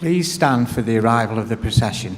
Please stand for the arrival of the procession.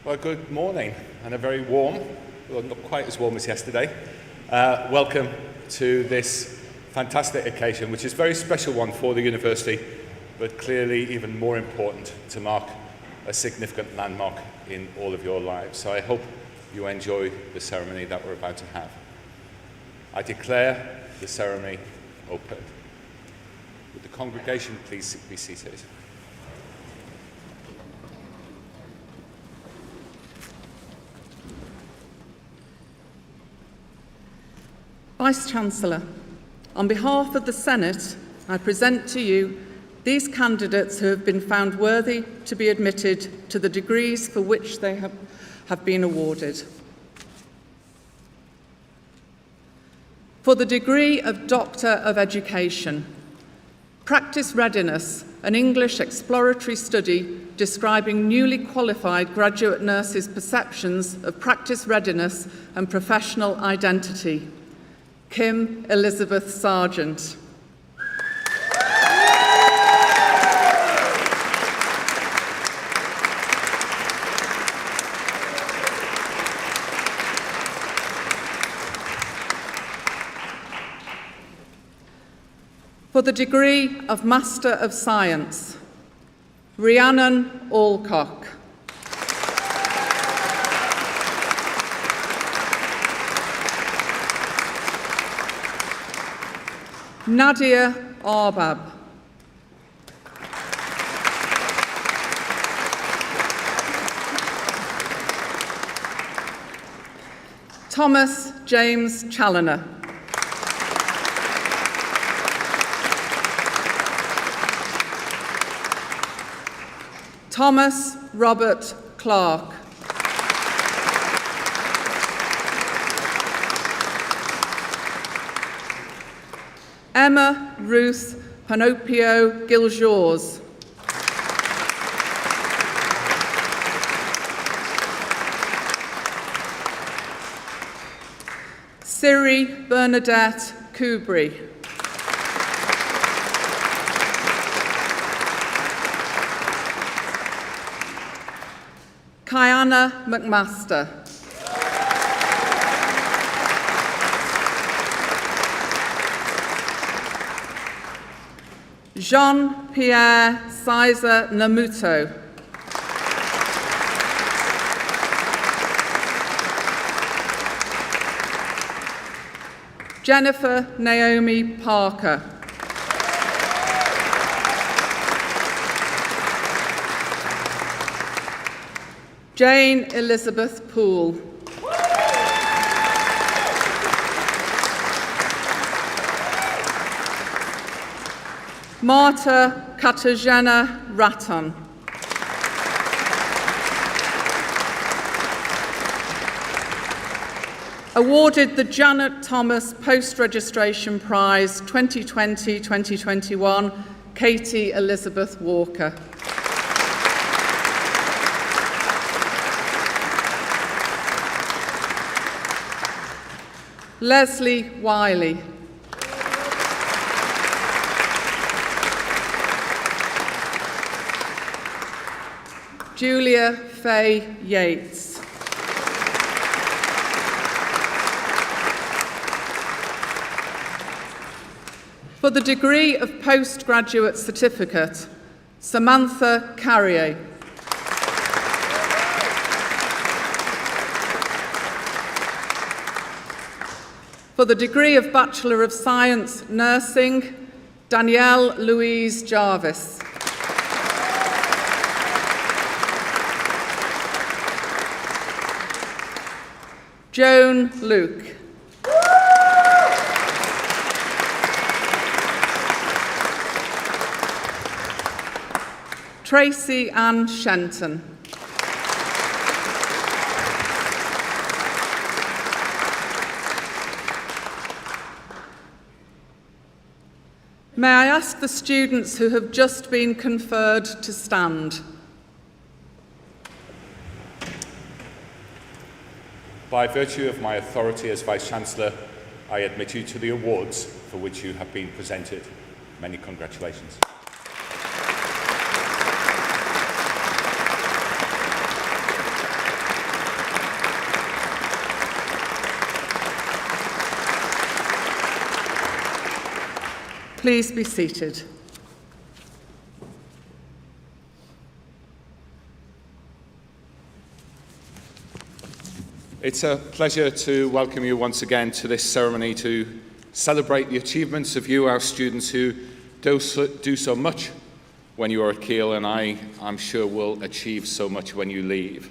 Well, good morning, and a very warm, well, not quite as warm as yesterday, welcome to this fantastic occasion, which is a very special one for the university, but clearly even more important to mark a significant landmark in all of your lives. So I hope you enjoy the ceremony that we're about to have. I declare the ceremony open. Would the congregation please be seated? Vice-Chancellor, on behalf of the Senate, I present to you these candidates who have been found worthy to be admitted to the degrees for which they have been awarded. For the degree of Doctor of Education, Practice Readiness, an English exploratory study describing newly qualified graduate nurses' perceptions of practice readiness and professional identity. Kim Elizabeth Sargent. For the degree of Master of Science, Rhiannon Alcock. Nadia Arbab. Thomas James Challoner. Thomas Robert Clark. Emma Ruth Panopio Giljours. Siri Bernadette Kubry. Kiana McMaster. Jean-Pierre Sizer Namuto. Jennifer Naomi Parker. Jane Elizabeth Poole. Marta Katarzyna Raton. Awarded the Janet Thomas Post-Registration Prize 2020-2021, Katie Elizabeth Walker. Leslie Wiley. Julia Faye Yates. For the degree of postgraduate certificate, Samantha Carrier. For the degree of Bachelor of Science, Nursing, Danielle Louise Jarvis. Joan Luke. Tracy Ann Shenton. May I ask the students who have just been conferred to stand? By virtue of my authority as Vice-Chancellor, I admit you to the awards for which you have been presented. Many congratulations. Please be seated. It's a pleasure to welcome you once again to this ceremony to celebrate the achievements of you, our students, who do so much when you are at Keele, and I'm sure will achieve so much when you leave.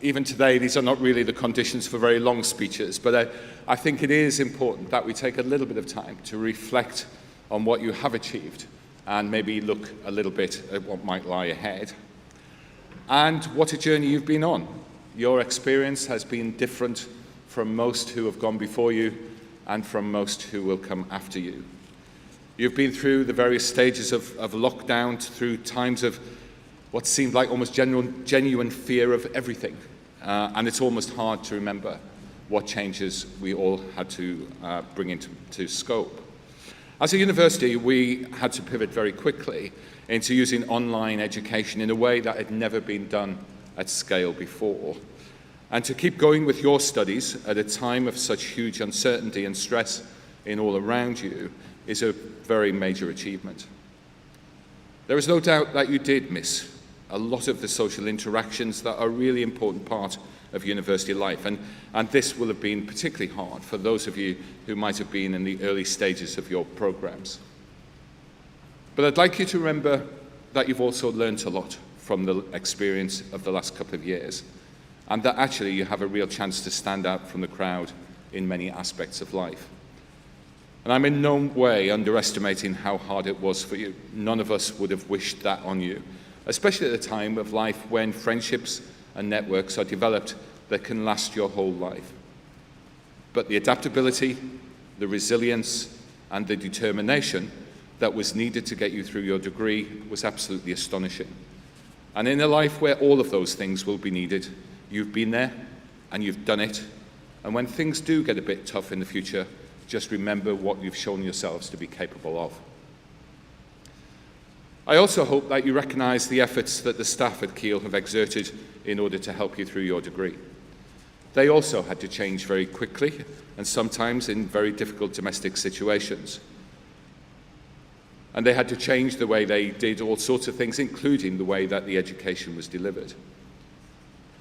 Even today, these are not really the conditions for very long speeches, but I think it is important that we take a little bit of time to reflect on what you have achieved and maybe look a little bit at what might lie ahead. And what a journey you've been on. Your experience has been different from most who have gone before you and from most who will come after you. You've been through the various stages of lockdown, through times of what seemed like almost genuine fear of everything. And it's almost hard to remember what changes we all had to bring into scope. As a university, we had to pivot very quickly into using online education in a way that had never been done at scale before. And to keep going with your studies at a time of such huge uncertainty and stress in all around you is a very major achievement. There is no doubt that you did miss a lot of the social interactions that are a really important part of university life, and this will have been particularly hard for those of you who might have been in the early stages of your programs. But I'd like you to remember that you've also learned a lot from the experience of the last couple of years, and that actually you have a real chance to stand out from the crowd in many aspects of life. And I'm in no way underestimating how hard it was for you. None of us would have wished that on you, especially at a time of life when friendships and networks are developed that can last your whole life. But the adaptability, the resilience, and the determination that was needed to get you through your degree was absolutely astonishing. And in a life where all of those things will be needed, you've been there and you've done it. And when things do get a bit tough in the future, just remember what you've shown yourselves to be capable of. I also hope that you recognise the efforts that the staff at Keele have exerted in order to help you through your degree. They also had to change very quickly and sometimes in very difficult domestic situations. And they had to change the way they did all sorts of things, including the way that the education was delivered.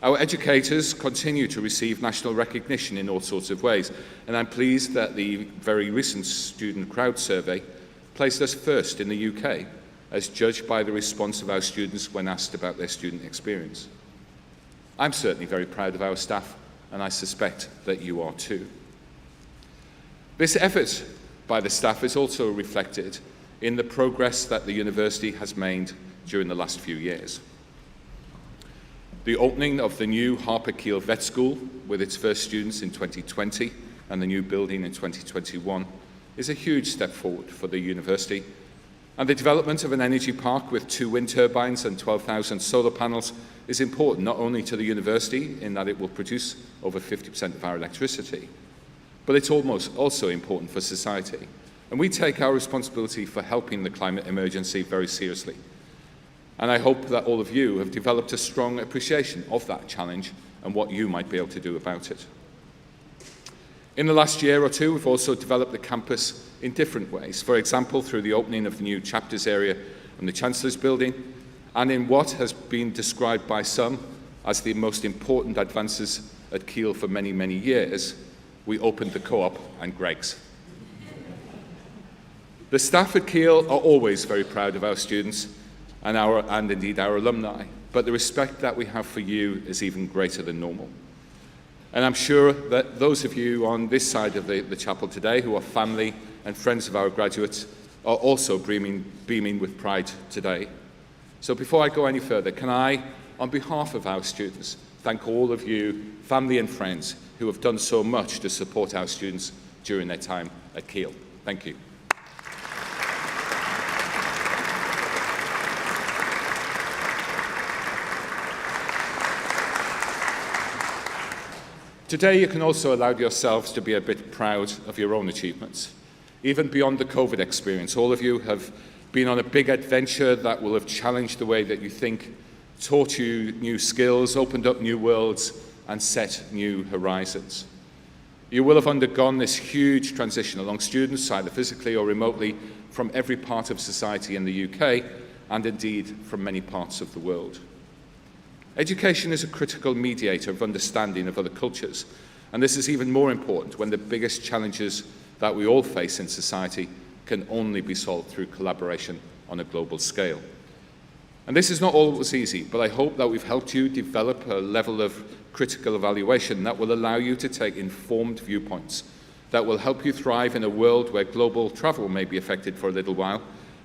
Our educators continue to receive national recognition in all sorts of ways, and I'm pleased that the very recent student crowd survey placed us first in the UK, as judged by the response of our students when asked about their student experience. I'm certainly very proud of our staff, and I suspect that you are too. This effort by the staff is also reflected in the progress that the university has made during the last few years. The opening of the new Harper Keele Vet School with its first students in 2020 and the new building in 2021 is a huge step forward for the university. And the development of an energy park with 2 wind turbines and 12,000 solar panels is important not only to the university in that it will produce over 50% of our electricity, but it's almost also important for society. And we take our responsibility for helping the climate emergency very seriously. And I hope that all of you have developed a strong appreciation of that challenge and what you might be able to do about it. In the last year or two, we've also developed the campus in different ways. For example, through the opening of the new chapters area in the Chancellor's Building, and in what has been described by some as the most important advances at Keele for many, many years, we opened the Co-op and Greggs. The staff at Keele are always very proud of our students and indeed our alumni, but the respect that we have for you is even greater than normal. And I'm sure that those of you on this side of the chapel today who are family and friends of our graduates are also beaming with pride today. So before I go any further, can I, on behalf of our students, thank all of you, family and friends, who have done so much to support our students during their time at Keele. Thank you. Today, you can also allow yourselves to be a bit proud of your own achievements. Even beyond the COVID experience, all of you have been on a big adventure that will have challenged the way that you think, taught you new skills, opened up new worlds, and set new horizons. You will have undergone this huge transition along students, either physically or remotely, from every part of society in the UK, and indeed from many parts of the world. Education is a critical mediator of understanding of other cultures, and this is even more important when the biggest challenges that we all face in society can only be solved through collaboration on a global scale. And this is not always easy, but I hope that we've helped you develop a level of critical evaluation that will allow you to take informed viewpoints, that will help you thrive in a world where global travel may be affected for a little while,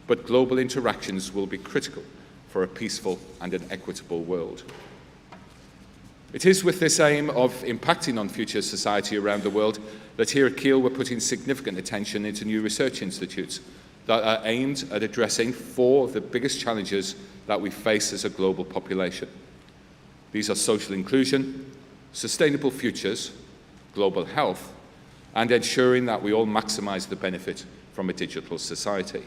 but global interactions will be critical for a peaceful and an equitable world. It is with this aim of impacting on future society around the world that here at Keele we're putting significant attention into new research institutes that are aimed at addressing 4 of the biggest challenges that we face as a global population. These are social inclusion, sustainable futures, global health, and ensuring that we all maximize the benefit from a digital society.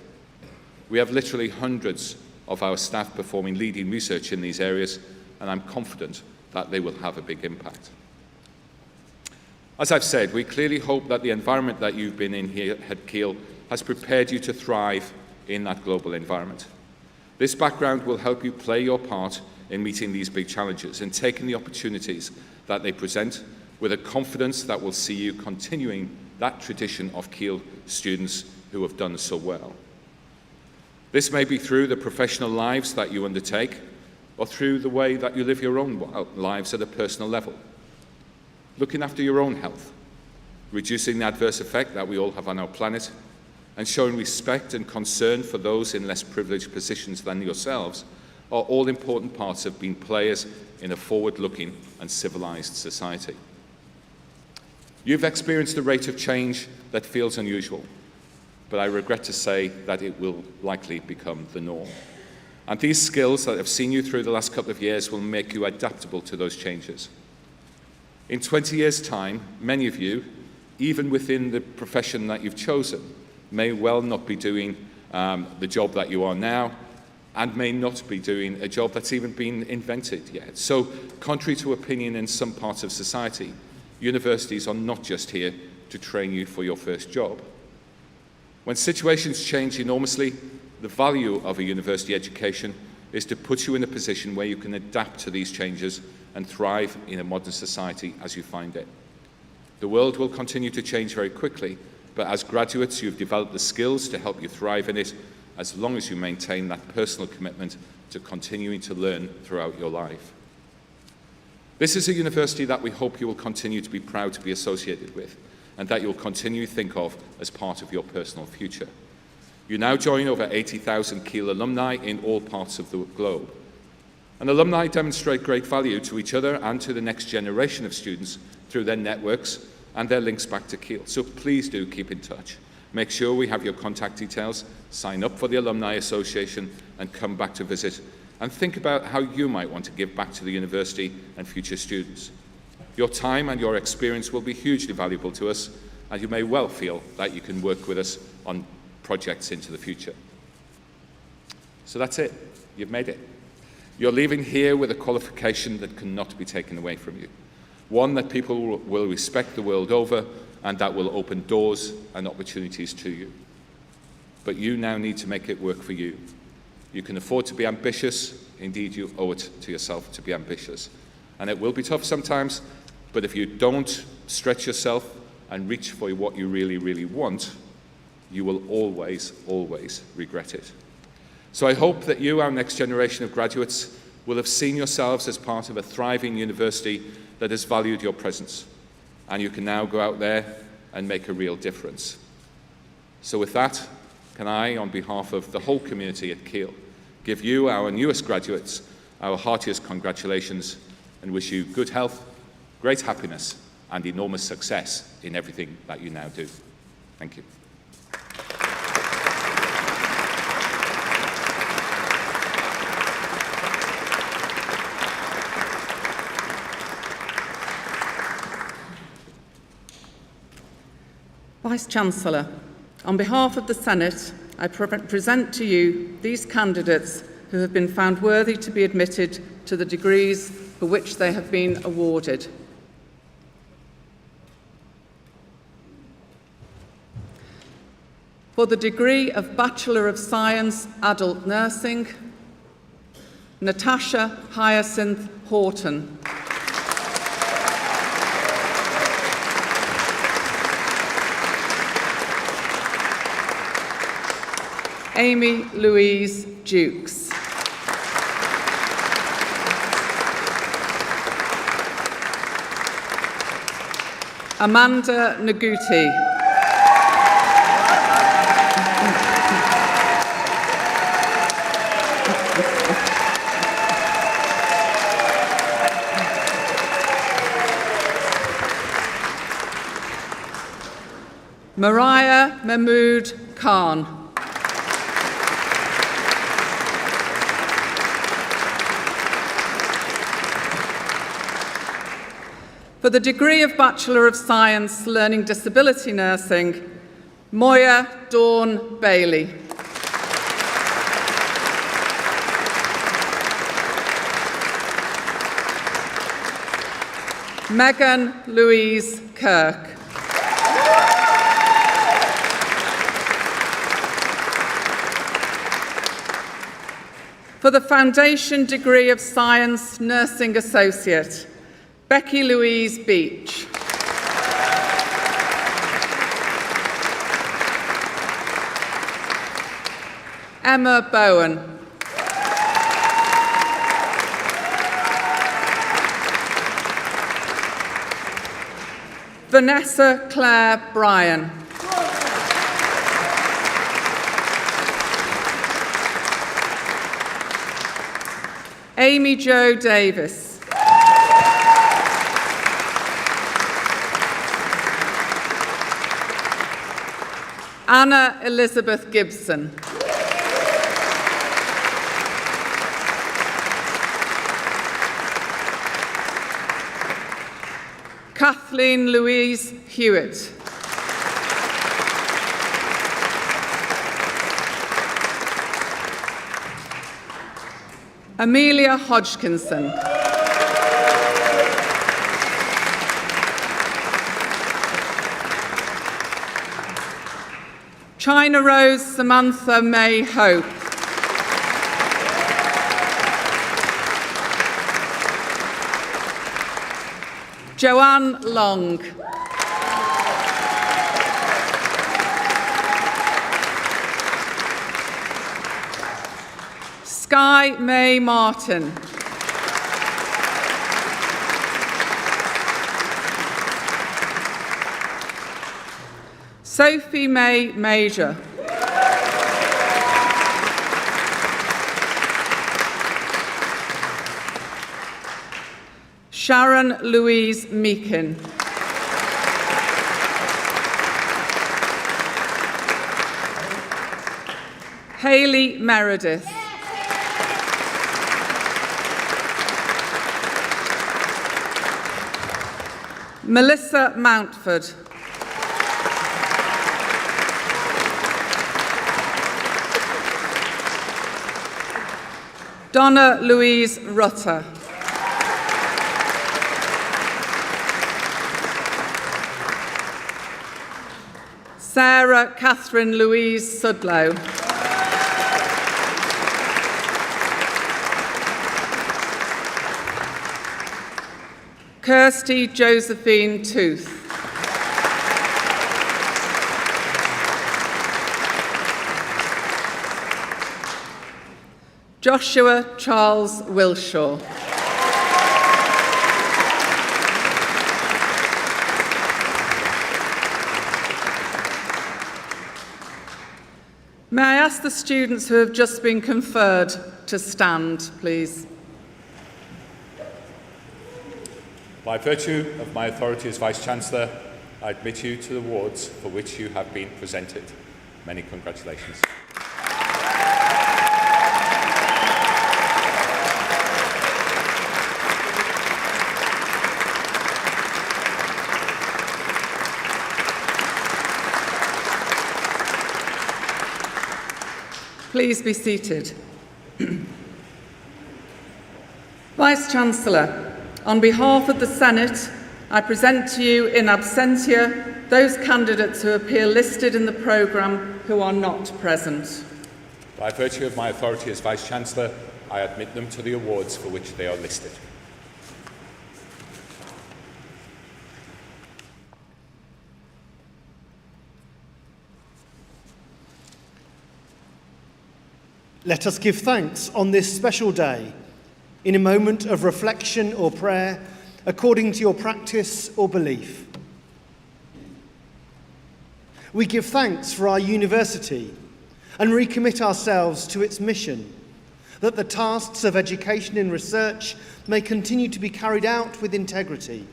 We have literally hundreds of our staff performing leading research in these areas, and I'm confident that they will have a big impact. As I've said, we clearly hope that the environment that you've been in here at Keele has prepared you to thrive in that global environment. This background will help you play your part in meeting these big challenges and taking the opportunities that they present with a confidence that will see you continuing that tradition of Keele students who have done so well. This may be through the professional lives that you undertake, or through the way that you live your own lives at a personal level. Looking after your own health, reducing the adverse effect that we all have on our planet, and showing respect and concern for those in less privileged positions than yourselves are all important parts of being players in a forward-looking and civilized society. You've experienced a rate of change that feels unusual, but I regret to say that it will likely become the norm. And these skills that have seen you through the last couple of years will make you adaptable to those changes. In 20 years' time, many of you, even within the profession that you've chosen, may well not be doing the job that you are now, and may not be doing a job that's even been invented yet. So, contrary to opinion in some parts of society, universities are not just here to train you for your first job. When situations change enormously, the value of a university education is to put you in a position where you can adapt to these changes and thrive in a modern society as you find it. The world will continue to change very quickly, but as graduates, you've developed the skills to help you thrive in it, as long as you maintain that personal commitment to continuing to learn throughout your life. This is a university that we hope you will continue to be proud to be associated with, and that you'll continue to think of as part of your personal future. You now join over 80,000 Keele alumni in all parts of the globe. And alumni demonstrate great value to each other and to the next generation of students through their networks and their links back to Keele. So please do keep in touch. Make sure we have your contact details, sign up for the Alumni Association, and come back to visit. And think about how you might want to give back to the university and future students. Your time and your experience will be hugely valuable to us, and you may well feel that you can work with us on projects into the future. So that's it. You've made it. You're leaving here with a qualification that cannot be taken away from you, one that people will respect the world over and that will open doors and opportunities to you. But you now need to make it work for you. You can afford to be ambitious. Indeed, you owe it to yourself to be ambitious. And it will be tough sometimes, but if you don't stretch yourself and reach for what you really, really want, you will always, always regret it. So I hope that you, our next generation of graduates, will have seen yourselves as part of a thriving university that has valued your presence. And you can now go out there and make a real difference. So with that, can I, on behalf of the whole community at Keele, give you, our newest graduates, our heartiest congratulations and wish you good health, great happiness, and enormous success in everything that you now do. Thank you. Vice-Chancellor, on behalf of the Senate, I present to you these candidates who have been found worthy to be admitted to the degrees for which they have been awarded. For the degree of Bachelor of Science, Adult Nursing, Natasha Hyacinth Horton. Amy Louise Jukes. Amanda Naguti. Mariah Mahmood Khan. For the degree of Bachelor of Science, Learning Disability Nursing, Moya Dawn Bailey. Megan Louise Kirk. For the Foundation Degree of Science, Nursing Associate, Becky Louise Beach. Emma Bowen. Vanessa Claire Bryan. Amy Jo Davis. Anna Elizabeth Gibson. Kathleen Louise Hewitt. Amelia Hodgkinson. China Rose Samantha May Hope. Joanne Long. Sky May Martin. Sophie May Major. Sharon Louise Meakin. Hayley Meredith. Melissa Mountford. Donna Louise Rutter. Sarah Catherine Louise Sudlow. Kirsty Josephine Tooth. Joshua Charles Wilshaw. May I ask the students who have just been conferred to stand, please? By virtue of my authority as Vice-Chancellor, I admit you to the awards for which you have been presented. Many congratulations. Please be seated. Vice-Chancellor, on behalf of the Senate, I present to you in absentia those candidates who appear listed in the programme who are not present. By virtue of my authority as Vice-Chancellor, I admit them to the awards for which they are listed. Let us give thanks on this special day in a moment of reflection or prayer according to your practice or belief. We give thanks for our university and recommit ourselves to its mission, that the tasks of education and research may continue to be carried out with integrity.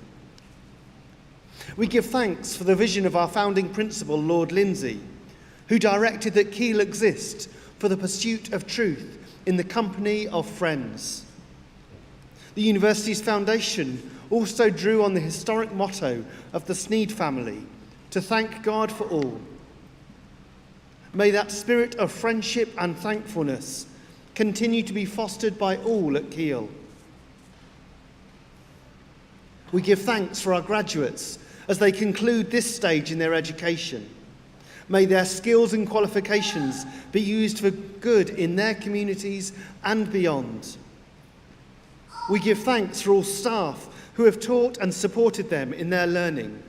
We give thanks for the vision of our founding principal, Lord Lindsay, who directed that Keele exist for the pursuit of truth in the company of friends. The university's foundation also drew on the historic motto of the Sneed family, to thank God for all. May that spirit of friendship and thankfulness continue to be fostered by all at Keele. We give thanks for our graduates as they conclude this stage in their education. May their skills and qualifications be used for good in their communities and beyond. We give thanks for all staff who have taught and supported them in their learning.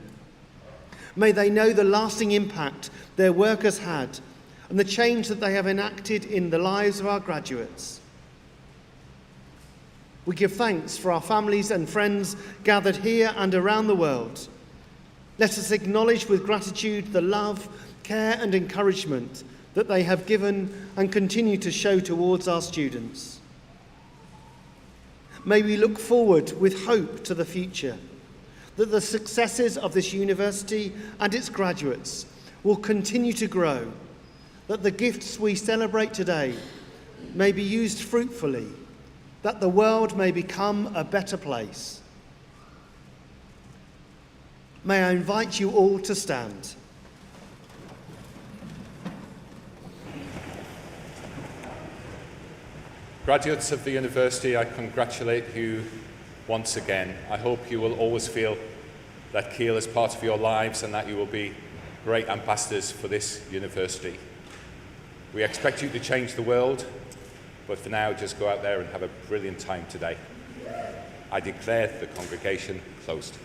May they know the lasting impact their work has had and the change that they have enacted in the lives of our graduates. We give thanks for our families and friends gathered here and around the world. Let us acknowledge with gratitude the love, care and encouragement that they have given and continue to show towards our students. May we look forward with hope to the future, that the successes of this university and its graduates will continue to grow, that the gifts we celebrate today may be used fruitfully, that the world may become a better place. May I invite you all to stand. Graduates of the university, I congratulate you once again. I hope you will always feel that Keele is part of your lives and that you will be great ambassadors for this university. We expect you to change the world, but for now, just go out there and have a brilliant time today. I declare the congregation closed.